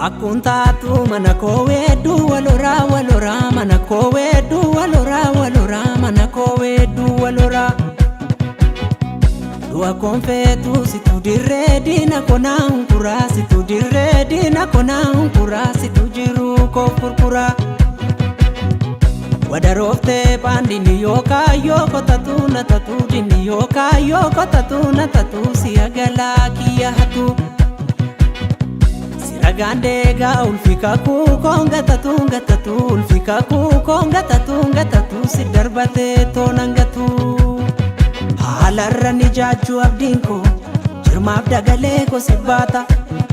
Akkuntatu mana kowedu walora mana kowedu walora mana kowedu walora Dua konfetu situ diredi na kona unkura situ diredi na kona unkura situ jiru ko kurkura Wadarofte pandini yoka yoko tatu na tatu dini yoka yoko tatu na tatu siagala kiya hatu Siragandega ulfika ku konga tatu ulfika ku konga tatu sidarbate tonangatu Halarra nijaju abdinko jirma abdagale ko sibata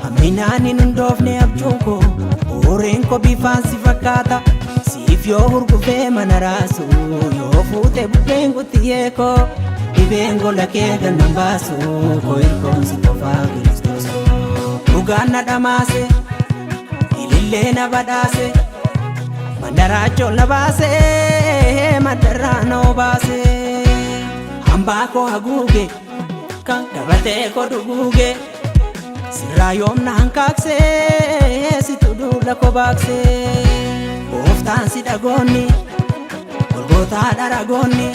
aminani nundofne abjunko orenko bifansi fakata Sifyo hurgufe manarasu yo fute bubengu tiyeko Ibengo lake ganambasu ko irkonsi kofa Kristos Ugana damase ilille na badase mandaracho na base madarano base Ambako haguge kan dabate ko duguge sirayom na hankakse situdula ko bakse Oftan si dagoni Golgota daragoni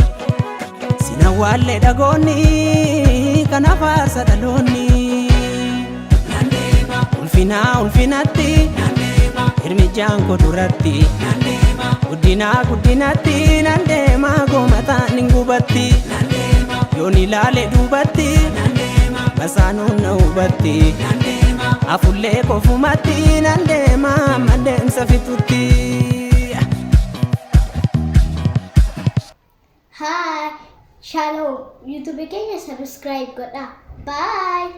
Sinawalle dagoni Kana farsa daloni Nandema ulfinatti Nandema Irmijanko duratti Nandema Guddinatti Nandema Gomata ningubatti Nandema Yoni lale dubatti Nandema Basanu na ubatti Nandema Afulle kofumatti Nandema Mandem safitutti Hi, channel YouTube ke subscribe godha. Bye.